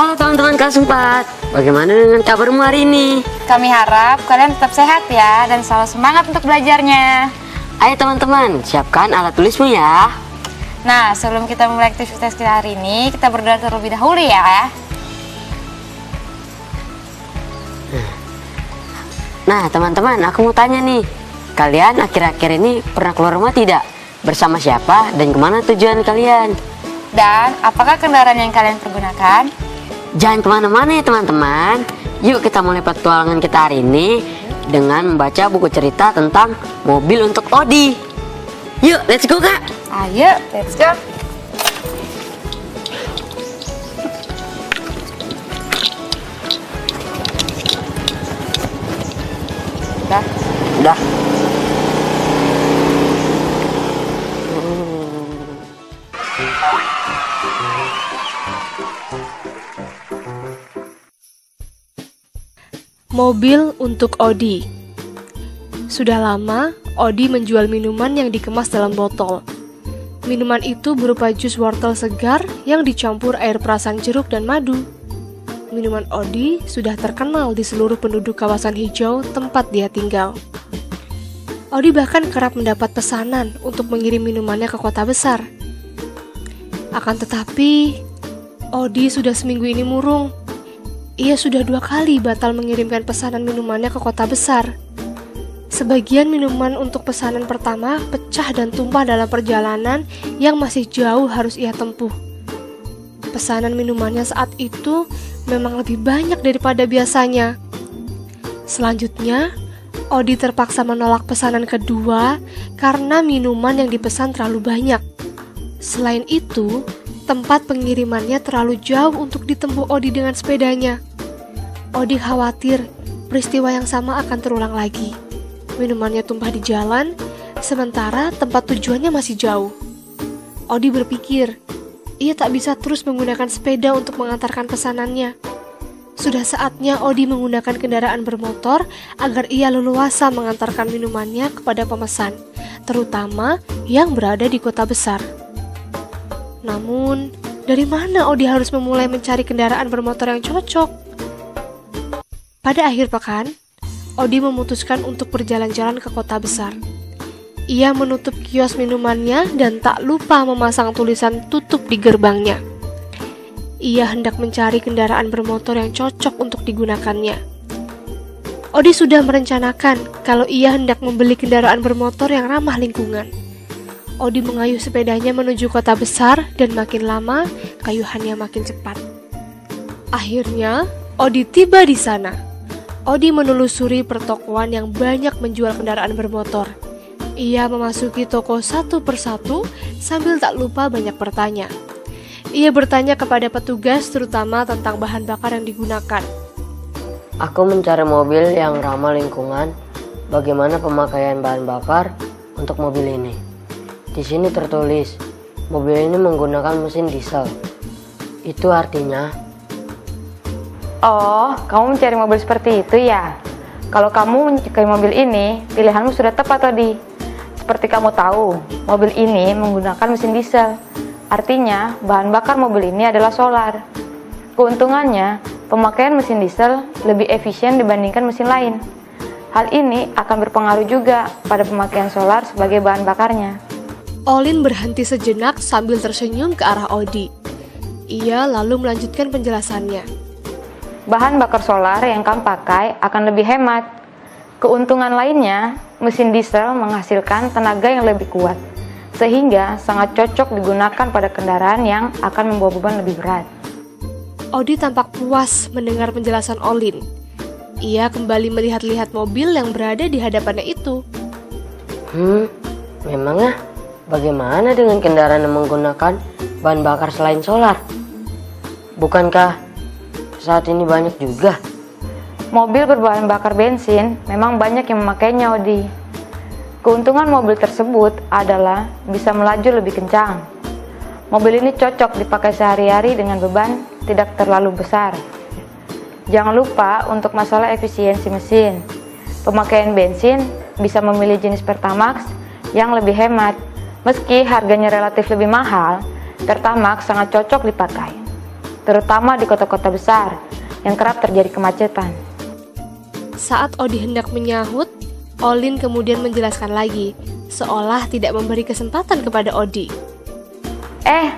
Halo teman-teman kelas 4, bagaimana dengan kabarmu hari ini? Kami harap kalian tetap sehat ya dan selalu semangat untuk belajarnya. Ayo teman-teman, siapkan alat tulismu ya. Nah, sebelum kita mulai aktivitas kita hari ini, kita berdoa terlebih dahulu ya. Nah teman-teman, aku mau tanya nih, kalian akhir-akhir ini pernah keluar rumah tidak? Bersama siapa dan kemana tujuan kalian? Dan apakah kendaraan yang kalian pergunakan? Jangan kemana-mana ya teman-teman. Yuk kita mulai petualangan kita hari ini dengan membaca buku cerita tentang mobil untuk Odi. Yuk, let's go kak. Ayo, let's go. Udah. Mobil untuk Odi. Sudah lama, Odi menjual minuman yang dikemas dalam botol. Minuman itu berupa jus wortel segar yang dicampur air perasan jeruk dan madu. Minuman Odi sudah terkenal di seluruh penduduk kawasan hijau tempat dia tinggal. Odi bahkan kerap mendapat pesanan untuk mengirim minumannya ke kota besar. Akan tetapi, Odi sudah seminggu ini murung. Ia sudah 2 kali batal mengirimkan pesanan minumannya ke kota besar. Sebagian minuman untuk pesanan pertama pecah dan tumpah dalam perjalanan yang masih jauh harus ia tempuh. Pesanan minumannya saat itu memang lebih banyak daripada biasanya. Selanjutnya, Odi terpaksa menolak pesanan kedua karena minuman yang dipesan terlalu banyak. Selain itu, tempat pengirimannya terlalu jauh untuk ditempuh Odi dengan sepedanya. Odi khawatir peristiwa yang sama akan terulang lagi. Minumannya tumpah di jalan, sementara tempat tujuannya masih jauh. Odi berpikir, ia tak bisa terus menggunakan sepeda untuk mengantarkan pesanannya. Sudah saatnya Odi menggunakan kendaraan bermotor agar ia leluasa mengantarkan minumannya kepada pemesan, terutama yang berada di kota besar. Namun, dari mana Odi harus memulai mencari kendaraan bermotor yang cocok? Pada akhir pekan, Odi memutuskan untuk berjalan-jalan ke kota besar. Ia menutup kios minumannya dan tak lupa memasang tulisan tutup di gerbangnya. Ia hendak mencari kendaraan bermotor yang cocok untuk digunakannya. Odi sudah merencanakan kalau ia hendak membeli kendaraan bermotor yang ramah lingkungan. Odi mengayuh sepedanya menuju kota besar dan makin lama kayuhannya makin cepat. Akhirnya, Odi tiba di sana. Odi menelusuri pertokoan yang banyak menjual kendaraan bermotor. Ia memasuki toko satu persatu sambil tak lupa banyak bertanya. Ia bertanya kepada petugas terutama tentang bahan bakar yang digunakan. Aku mencari mobil yang ramah lingkungan. Bagaimana pemakaian bahan bakar untuk mobil ini? Di sini tertulis, mobil ini menggunakan mesin diesel. Itu artinya... Oh, kamu mencari mobil seperti itu ya? Kalau kamu menyukai mobil ini, pilihanmu sudah tepat, Odi. Seperti kamu tahu, mobil ini menggunakan mesin diesel. Artinya, bahan bakar mobil ini adalah solar. Keuntungannya, pemakaian mesin diesel lebih efisien dibandingkan mesin lain. Hal ini akan berpengaruh juga pada pemakaian solar sebagai bahan bakarnya. Olin berhenti sejenak sambil tersenyum ke arah Odi. Ia lalu melanjutkan penjelasannya. Bahan bakar solar yang kamu pakai akan lebih hemat. Keuntungan lainnya, mesin diesel menghasilkan tenaga yang lebih kuat, sehingga sangat cocok digunakan pada kendaraan yang akan membawa beban lebih berat. Odi tampak puas mendengar penjelasan Olin. Ia kembali melihat-lihat mobil yang berada di hadapannya itu. Memangnya bagaimana dengan kendaraan yang menggunakan bahan bakar selain solar? Bukankah saat ini banyak juga? Mobil berbahan bakar bensin memang banyak yang memakainya, Odi. Keuntungan mobil tersebut adalah bisa melaju lebih kencang. Mobil ini cocok dipakai sehari-hari dengan beban tidak terlalu besar. Jangan lupa untuk masalah efisiensi mesin. Pemakaian bensin bisa memilih jenis Pertamax yang lebih hemat. Meski harganya relatif lebih mahal, Pertamax sangat cocok dipakai. terutama di kota-kota besar yang kerap terjadi kemacetan. Saat Odi hendak menyahut, Olin kemudian menjelaskan lagi, seolah tidak memberi kesempatan kepada Odi.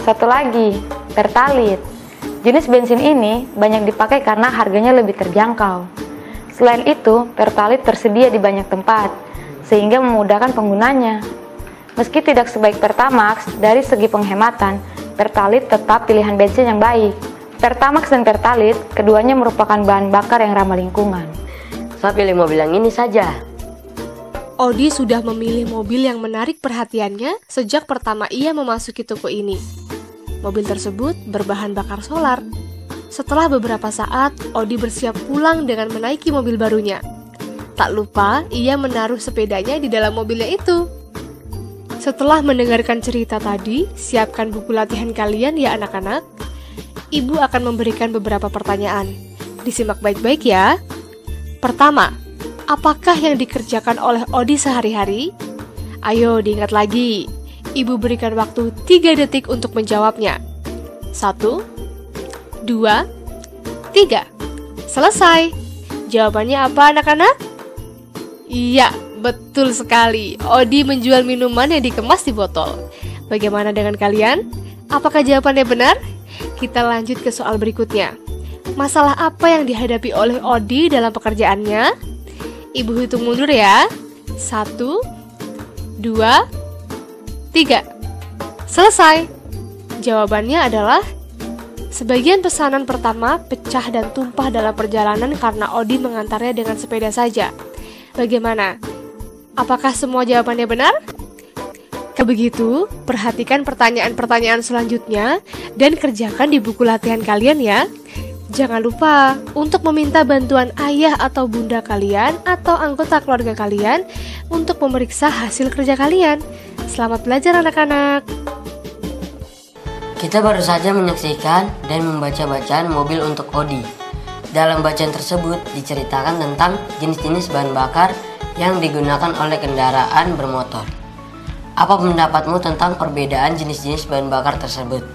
Satu lagi, Pertalite. Jenis bensin ini banyak dipakai karena harganya lebih terjangkau. Selain itu, Pertalite tersedia di banyak tempat, sehingga memudahkan penggunanya. Meski tidak sebaik Pertamax, dari segi penghematan, Pertalite tetap pilihan bensin yang baik. Pertamax dan Pertalite, keduanya merupakan bahan bakar yang ramah lingkungan. Saya pilih mobil yang ini saja. Odi sudah memilih mobil yang menarik perhatiannya sejak pertama ia memasuki toko ini. Mobil tersebut berbahan bakar solar. Setelah beberapa saat, Odi bersiap pulang dengan menaiki mobil barunya. Tak lupa, ia menaruh sepedanya di dalam mobilnya itu. Setelah mendengarkan cerita tadi, siapkan buku latihan kalian ya anak-anak. Ibu akan memberikan beberapa pertanyaan. Disimak baik-baik ya. Pertama, apakah yang dikerjakan oleh Odi sehari-hari? Ayo diingat lagi. Ibu berikan waktu 3 detik untuk menjawabnya. 1, 2, 3. Selesai. Jawabannya apa anak-anak? Iya, betul sekali. Odi menjual minuman yang dikemas di botol. Bagaimana dengan kalian? Apakah jawabannya benar? Kita lanjut ke soal berikutnya. Masalah apa yang dihadapi oleh Odi dalam pekerjaannya? Ibu hitung mundur ya. 1, 2, 3. Selesai. Jawabannya adalah sebagian pesanan pertama pecah dan tumpah dalam perjalanan karena Odi mengantarnya dengan sepeda saja. Bagaimana? Apakah semua jawabannya benar? Kalau begitu, perhatikan pertanyaan-pertanyaan selanjutnya dan kerjakan di buku latihan kalian ya. Jangan lupa untuk meminta bantuan ayah atau bunda kalian atau anggota keluarga kalian untuk memeriksa hasil kerja kalian. Selamat belajar anak-anak. Kita baru saja menyaksikan dan membaca bacaan mobil untuk Odi. Dalam bacaan tersebut diceritakan tentang jenis-jenis bahan bakar yang digunakan oleh kendaraan bermotor. Apa pendapatmu tentang perbedaan jenis-jenis bahan bakar tersebut?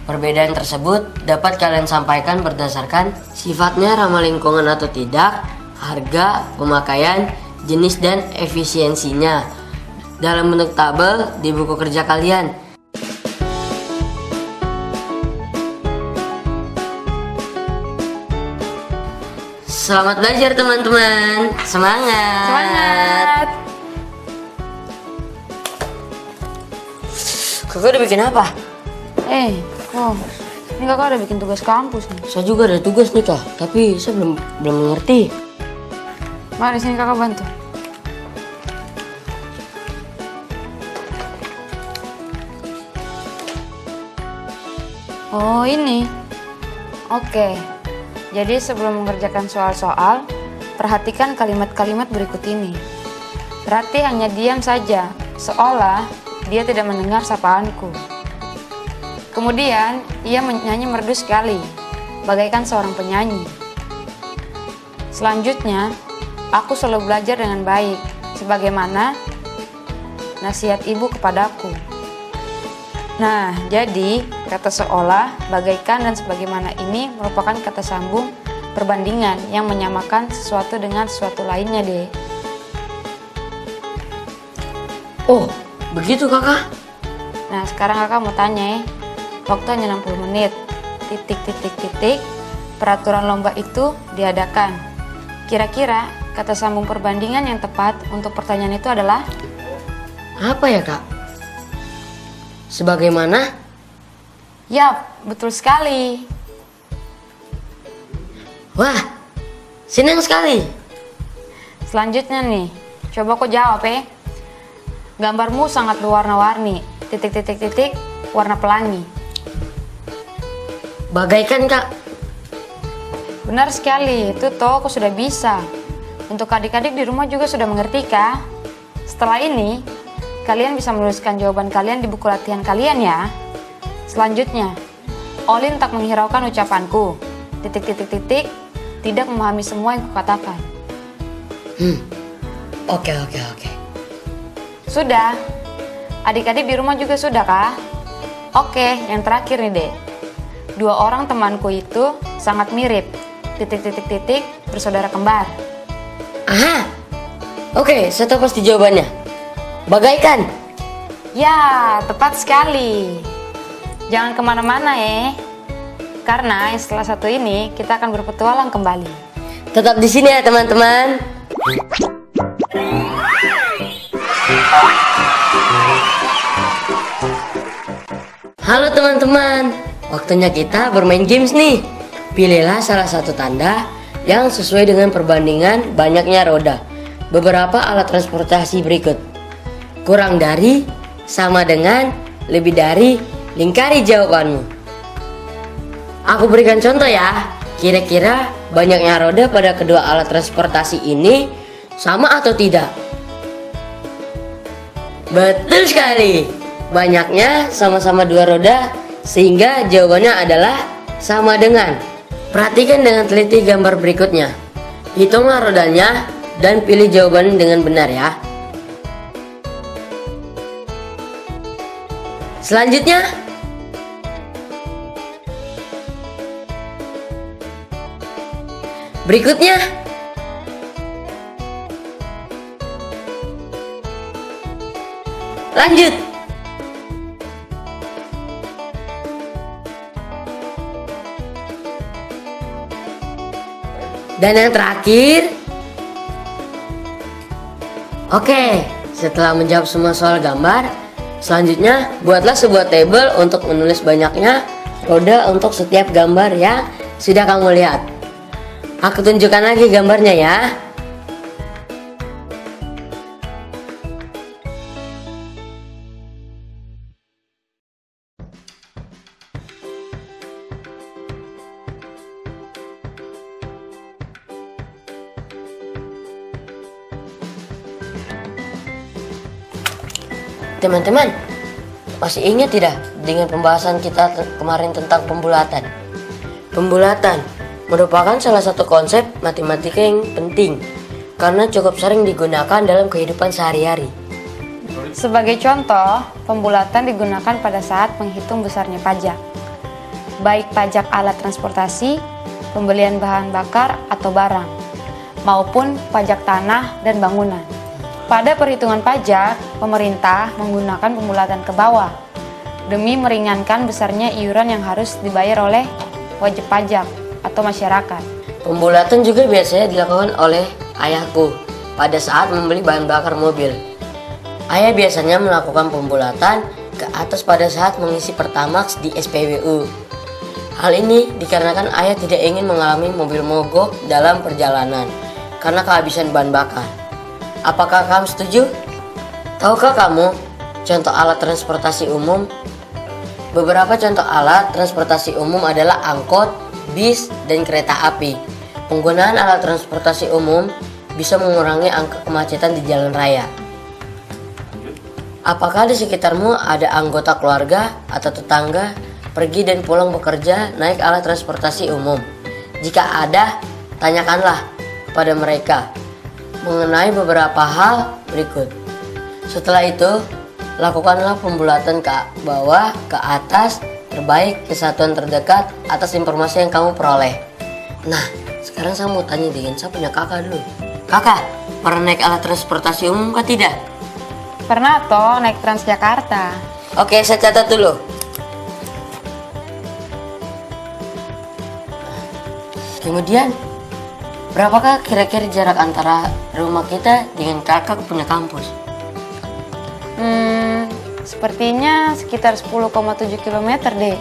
Perbedaan tersebut dapat kalian sampaikan berdasarkan sifatnya ramah lingkungan atau tidak, harga, pemakaian, jenis, dan efisiensinya dalam bentuk tabel di buku kerja kalian. Selamat belajar teman-teman. Semangat. Semangat. Kakak udah bikin apa? Ini kakak udah bikin tugas kampus nih. Saya juga ada tugas nih kak, tapi saya belum mengerti. Mari sini kakak bantu. Oh ini. Oke. Jadi sebelum mengerjakan soal-soal, perhatikan kalimat-kalimat berikut ini. Rati hanya diam saja, seolah dia tidak mendengar sapaanku. Kemudian, ia menyanyi merdu sekali, bagaikan seorang penyanyi. Selanjutnya, aku selalu belajar dengan baik, sebagaimana nasihat ibu kepadaku. Nah, jadi kata seolah, bagaikan, dan sebagaimana ini merupakan kata sambung perbandingan yang menyamakan sesuatu dengan sesuatu lainnya deh. Oh, begitu kakak? Nah, sekarang kakak mau tanya waktu hanya 60 menit, peraturan lomba itu diadakan. Kira-kira kata sambung perbandingan yang tepat untuk pertanyaan itu adalah? Apa ya kak? Sebagaimana? Yap, betul sekali. Wah, senang sekali. Selanjutnya nih, coba kau jawab ya. Gambarmu sangat berwarna-warni, warna pelangi. Bagaikan kak. Benar sekali, itu toh aku sudah bisa. Untuk adik-adik di rumah juga sudah mengerti kah? Setelah ini, kalian bisa menuliskan jawaban kalian di buku latihan kalian ya. Selanjutnya, Olin tak menghiraukan ucapanku. Tidak memahami semua yang kukatakan. Oke. Sudah? Adik-adik di rumah juga sudah kah? Oke, yang terakhir nih dek. Dua orang temanku itu sangat mirip. Titik bersaudara kembar. Aha. Oke, saya tahu pasti jawabannya. Bagaikan. Ya, tepat sekali. Jangan kemana-mana ya. Karena setelah satu ini kita akan berpetualang kembali. Tetap di sini ya teman-teman. Halo teman-teman, waktunya kita bermain games nih. Pilihlah salah satu tanda yang sesuai dengan perbandingan banyaknya roda beberapa alat transportasi berikut. Kurang dari, sama dengan, lebih dari, lingkari jawabanmu. Aku berikan contoh ya. Kira-kira banyaknya roda pada kedua alat transportasi ini sama atau tidak? Betul sekali. Banyaknya sama-sama dua roda, sehingga jawabannya adalah sama dengan. Perhatikan dengan teliti gambar berikutnya. Hitunglah rodanya dan pilih jawabannya dengan benar ya. Selanjutnya, berikutnya, lanjut. Dan yang terakhir, oke, setelah menjawab semua soal gambar, selanjutnya buatlah sebuah tabel untuk menulis banyaknya roda untuk setiap gambar yang sudah kamu lihat. Aku tunjukkan lagi gambarnya ya. Teman-teman, masih ingat tidak dengan pembahasan kita kemarin tentang pembulatan? Pembulatan merupakan salah satu konsep matematika yang penting karena cukup sering digunakan dalam kehidupan sehari-hari. Sebagai contoh, pembulatan digunakan pada saat menghitung besarnya pajak. Baik pajak alat transportasi, pembelian bahan bakar atau barang, maupun pajak tanah dan bangunan. Pada perhitungan pajak, pemerintah menggunakan pembulatan ke bawah demi meringankan besarnya iuran yang harus dibayar oleh wajib pajak atau masyarakat. Pembulatan juga biasanya dilakukan oleh ayahku pada saat membeli bahan bakar mobil. Ayah biasanya melakukan pembulatan ke atas pada saat mengisi Pertamax di SPBU. Hal ini dikarenakan ayah tidak ingin mengalami mobil mogok dalam perjalanan karena kehabisan bahan bakar. Apakah kamu setuju? Tahukah kamu contoh alat transportasi umum? Beberapa contoh alat transportasi umum adalah angkot, bis, dan kereta api. Penggunaan alat transportasi umum bisa mengurangi angka kemacetan di jalan raya. Apakah di sekitarmu ada anggota keluarga atau tetangga pergi dan pulang bekerja naik alat transportasi umum? Jika ada, tanyakanlah kepada mereka mengenai beberapa hal berikut. Setelah itu, lakukanlah pembulatan ke bawah, ke atas, terbaik, kesatuan terdekat atas informasi yang kamu peroleh. Nah, sekarang saya mau tanya dengan saya punya kakak dulu. Kakak, pernah naik alat transportasi umum kah tidak? Pernah toh naik Transjakarta. Oke, saya catat dulu. Kemudian, berapakah kira-kira jarak antara rumah kita dengan kakak punya kampus? Sepertinya sekitar 10,7 km deh.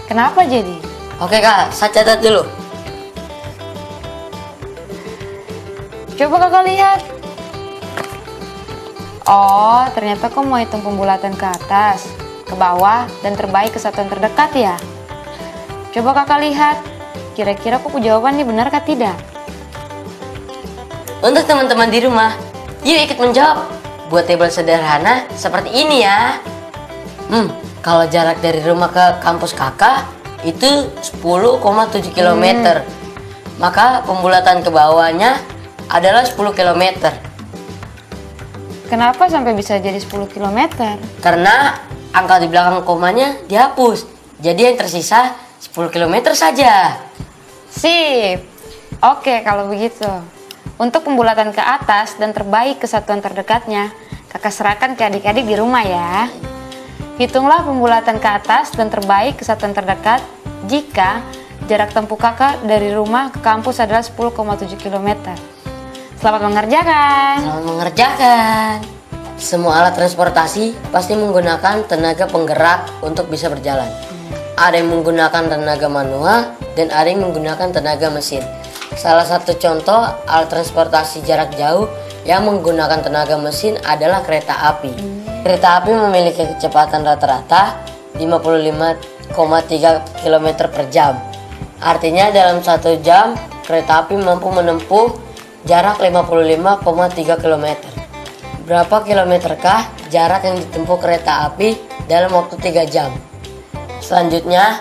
Kenapa jadi? Oke kak, saya catat dulu. Coba kakak lihat. Oh, ternyata kau mau hitung pembulatan ke atas, ke bawah, dan terbaik kesatuan terdekat ya? Coba kakak lihat. Kira-kira kok jawabannya benar kah tidak? Untuk teman-teman di rumah, yuk ikut menjawab. Buat tabel sederhana seperti ini ya. Kalau jarak dari rumah ke kampus kakak itu 10,7 km. Maka pembulatan ke bawahnya adalah 10 km. Kenapa sampai bisa jadi 10 km? Karena angka di belakang komanya dihapus. Jadi yang tersisa 10 km saja. Sip. Oke, kalau begitu. Untuk pembulatan ke atas dan terbaik ke satuan terdekatnya, kakak serahkan ke adik-adik di rumah ya. Hitunglah pembulatan ke atas dan terbaik ke satuan terdekat jika jarak tempuh kakak dari rumah ke kampus adalah 10,7 km. Selamat mengerjakan. Selamat mengerjakan. Semua alat transportasi pasti menggunakan tenaga penggerak untuk bisa berjalan. Ada yang menggunakan tenaga manual dan ada yang menggunakan tenaga mesin. Salah satu contoh alat transportasi jarak jauh yang menggunakan tenaga mesin adalah kereta api. Kereta api memiliki kecepatan rata-rata 55,3 km per jam. Artinya dalam 1 jam kereta api mampu menempuh jarak 55,3 km. Berapa kilometerkah jarak yang ditempuh kereta api dalam waktu 3 jam? Selanjutnya,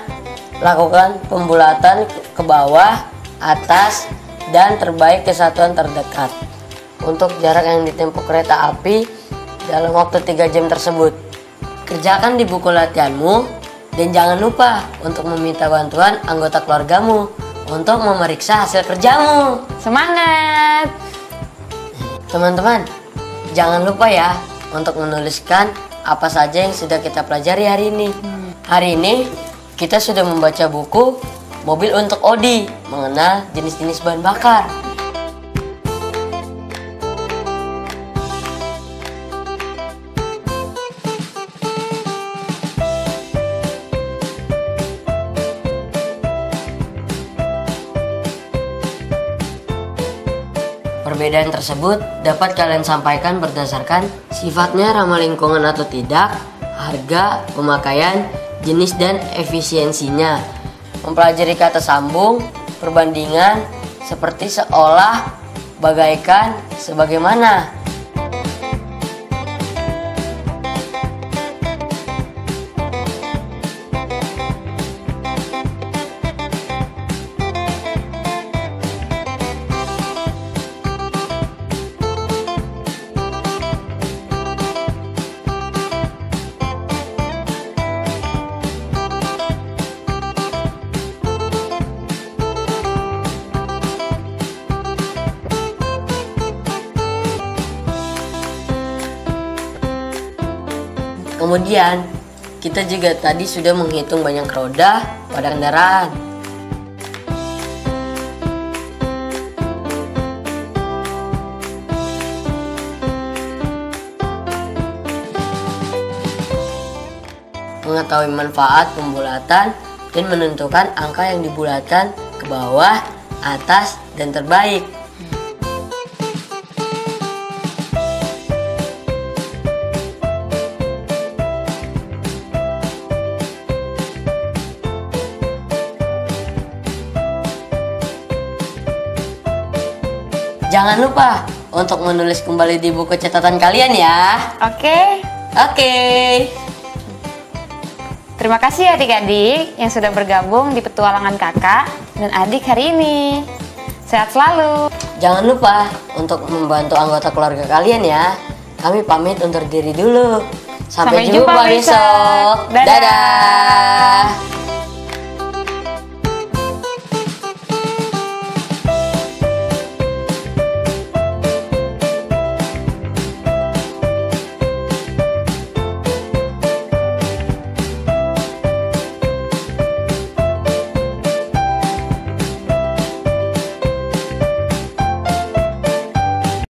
lakukan pembulatan ke bawah, atas, dan terbaik ke satuan terdekat untuk jarak yang ditempuh kereta api dalam waktu 3 jam tersebut. Kerjakan di buku latihanmu. Dan jangan lupa untuk meminta bantuan anggota keluargamu untuk memeriksa hasil kerjamu. Semangat! Teman-teman, jangan lupa ya untuk menuliskan apa saja yang sudah kita pelajari hari ini. Hari ini kita sudah membaca buku Mobil untuk Odi, mengenal jenis-jenis bahan bakar. Perbedaan tersebut dapat kalian sampaikan berdasarkan sifatnya ramah lingkungan atau tidak, harga, pemakaian, jenis dan efisiensinya. Mempelajari kata sambung, perbandingan, seperti seolah, bagaikan, sebagaimana. Kemudian, kita juga tadi sudah menghitung banyak roda pada kendaraan. Mengetahui manfaat pembulatan dan menentukan angka yang dibulatkan ke bawah, atas, dan terbaik. Jangan lupa untuk menulis kembali di buku catatan kalian ya. Oke. Terima kasih adik-adik yang sudah bergabung di petualangan kakak dan adik hari ini. Sehat selalu. Jangan lupa untuk membantu anggota keluarga kalian ya. Kami pamit undur diri dulu. Sampai jumpa besok. Dadah.